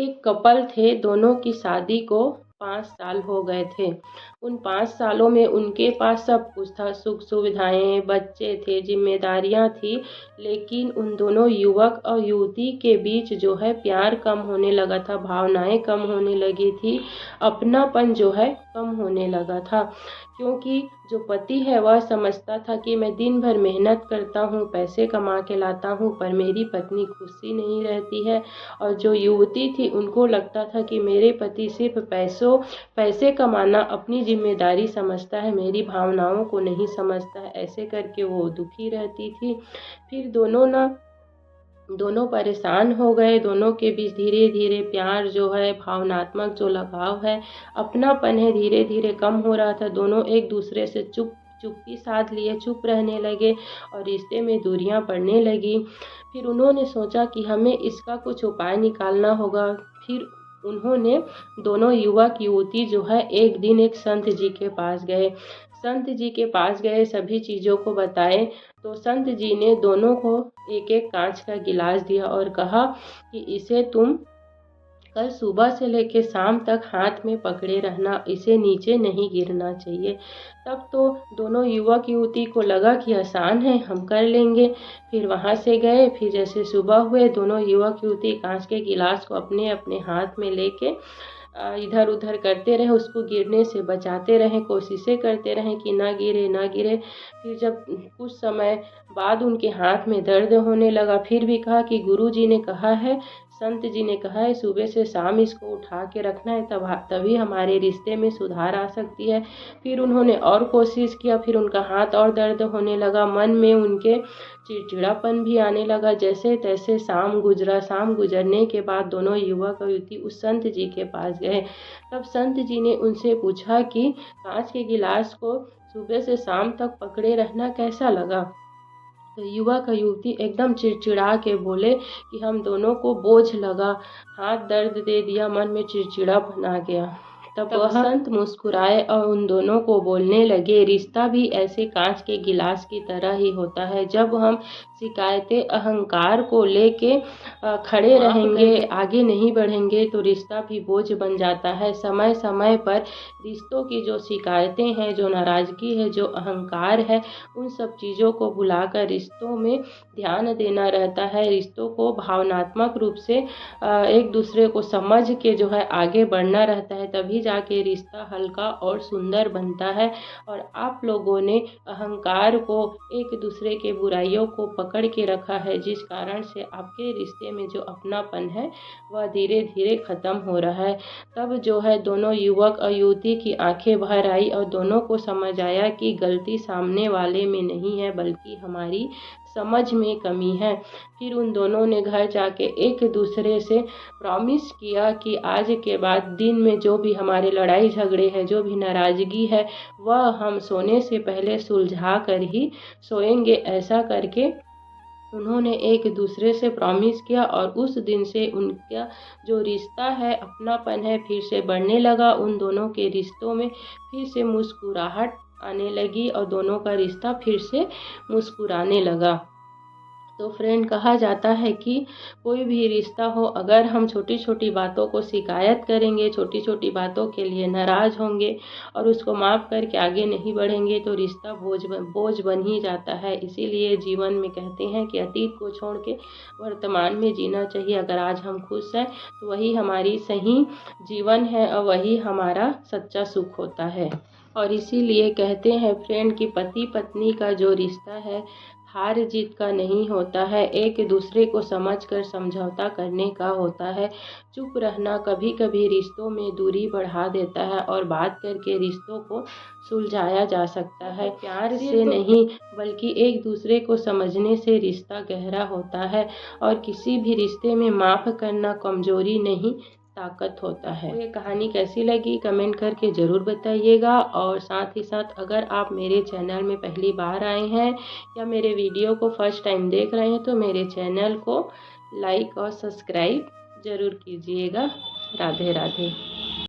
एक कपल थे, दोनों की शादी को 5 साल हो गए थे। उन 5 सालों में उनके पास सब कुछ था, सुख-सुविधाएँ, बच्चे थे, ज़िम्मेदारियाँ थी, लेकिन उन दोनों युवक और युवती के बीच जो है प्यार कम होने लगा था, भावनाएँ कम होने लगी थी, अपनापन जो है कम होने लगा था। क्योंकि जो पति है वह समझता था कि मैं दिन भर मेहनत करता हूँ, पैसे कमा के लाता हूँ, पर मेरी पत्नी खुशी नहीं रहती है। और जो युवती थी उनको लगता था कि मेरे पति सिर्फ पैसे कमाना अपनी जिम्मेदारी समझता है, मेरी भावनाओं को नहीं समझता है। ऐसे करके वो दुखी रहती थी। फिर दोनों परेशान हो गए। दोनों के बीच धीरे धीरे प्यार जो है, भावनात्मक जो लगाव है, अपनापन है, धीरे धीरे कम हो रहा था। दोनों एक दूसरे से चुप्पी साध लिए, चुप रहने लगे और रिश्ते में दूरियां पड़ने लगी। फिर उन्होंने सोचा कि हमें इसका कुछ उपाय निकालना होगा। फिर उन्होंने दोनों युवक युवती जो है एक दिन एक संत जी के पास गए। संत जी के पास गए, सभी चीज़ों को बताए। तो संत जी ने दोनों को एक एक कांच का गिलास दिया और कहा कि इसे तुम कल सुबह से लेकर शाम तक हाथ में पकड़े रहना, इसे नीचे नहीं गिरना चाहिए। तब तो दोनों युवक युवती को लगा कि आसान है, हम कर लेंगे। फिर वहाँ से गए। फिर जैसे सुबह हुए, दोनों युवक युवती कांच के गिलास को अपने अपने हाथ में लेके इधर उधर करते रहे, उसको गिरने से बचाते रहे, कोशिशें करते रहे कि ना गिरे ना गिरे। फिर जब कुछ समय बाद उनके हाथ में दर्द होने लगा, फिर भी कहा कि गुरुजी ने कहा है, संत जी ने कहा है, सुबह से शाम इसको उठा के रखना है, तभी हमारे रिश्ते में सुधार आ सकती है। फिर उन्होंने और कोशिश किया, फिर उनका हाथ और दर्द होने लगा, मन में उनके चिड़चिड़ापन भी आने लगा। जैसे तैसे शाम गुजरा। शाम गुजरने के बाद दोनों युवक और युवती उस संत जी के पास गए। तब संत जी ने उनसे पूछा कि कांच के गिलास को सुबह से शाम तक पकड़े रहना कैसा लगा। तो युवक और युवती एकदम चिड़चिड़ा के बोले कि हम दोनों को बोझ लगा, हाथ दर्द दे दिया, मन में चिड़चिड़ापन आ गया। तब वह संत मुस्कुराए और उन दोनों को बोलने लगे, रिश्ता भी ऐसे कांच के गिलास की तरह ही होता है। जब हम शिकायतें अहंकार को लेके खड़े रहेंगे, आगे नहीं बढ़ेंगे, तो रिश्ता भी बोझ बन जाता है। समय समय पर रिश्तों की जो शिकायतें हैं, जो नाराज़गी है, जो अहंकार है, उन सब चीज़ों को भुलाकर रिश्तों में ध्यान देना रहता है। रिश्तों को भावनात्मक रूप से एक दूसरे को समझ के जो है आगे बढ़ना रहता है, तभी जाके रिश्ता हल्का और सुंदर बनता है। और आप लोगों ने अहंकार को, एक दूसरे के बुराइयों को पकड़ के रखा है, जिस कारण से आपके रिश्ते में जो अपनापन है वह धीरे धीरे ख़त्म हो रहा है। तब जो है दोनों युवक और युवती की आंखें भर आई और दोनों को समझ आया कि गलती सामने वाले में नहीं है, बल्कि हमारी समझ में कमी है। फिर उन दोनों ने घर जाके एक दूसरे से प्रॉमिस किया कि आज के बाद दिन में जो भी हमारे लड़ाई झगड़े हैं, जो भी नाराज़गी है, वह हम सोने से पहले सुलझा कर ही सोएंगे। ऐसा करके उन्होंने एक दूसरे से प्रॉमिस किया और उस दिन से उनका जो रिश्ता है, अपनापन है, फिर से बढ़ने लगा। उन दोनों के रिश्तों में फिर से मुस्कुराहट आने लगी और दोनों का रिश्ता फिर से मुस्कुराने लगा। तो फ्रेंड, कहा जाता है कि कोई भी रिश्ता हो, अगर हम छोटी छोटी बातों को शिकायत करेंगे, छोटी छोटी बातों के लिए नाराज़ होंगे और उसको माफ़ करके आगे नहीं बढ़ेंगे, तो रिश्ता बोझ बन ही जाता है। इसीलिए जीवन में कहते हैं कि अतीत को छोड़ के वर्तमान में जीना चाहिए। अगर आज हम खुश हैं तो वही हमारी सही जीवन है और वही हमारा सच्चा सुख होता है। और इसीलिए कहते हैं फ्रेंड कि पति पत्नी का जो रिश्ता है, हार जीत का नहीं होता है, एक दूसरे को समझकर समझौता करने का होता है। चुप रहना कभी कभी रिश्तों में दूरी बढ़ा देता है और बात करके रिश्तों को सुलझाया जा सकता है। प्यार से नहीं, बल्कि एक दूसरे को समझने से रिश्ता गहरा होता है। और किसी भी रिश्ते में माफ़ करना कमजोरी नहीं, ताकत होता है। तो ये कहानी कैसी लगी कमेंट करके ज़रूर बताइएगा। और साथ ही साथ अगर आप मेरे चैनल में पहली बार आए हैं या मेरे वीडियो को फर्स्ट टाइम देख रहे हैं, तो मेरे चैनल को लाइक और सब्सक्राइब ज़रूर कीजिएगा। राधे राधे।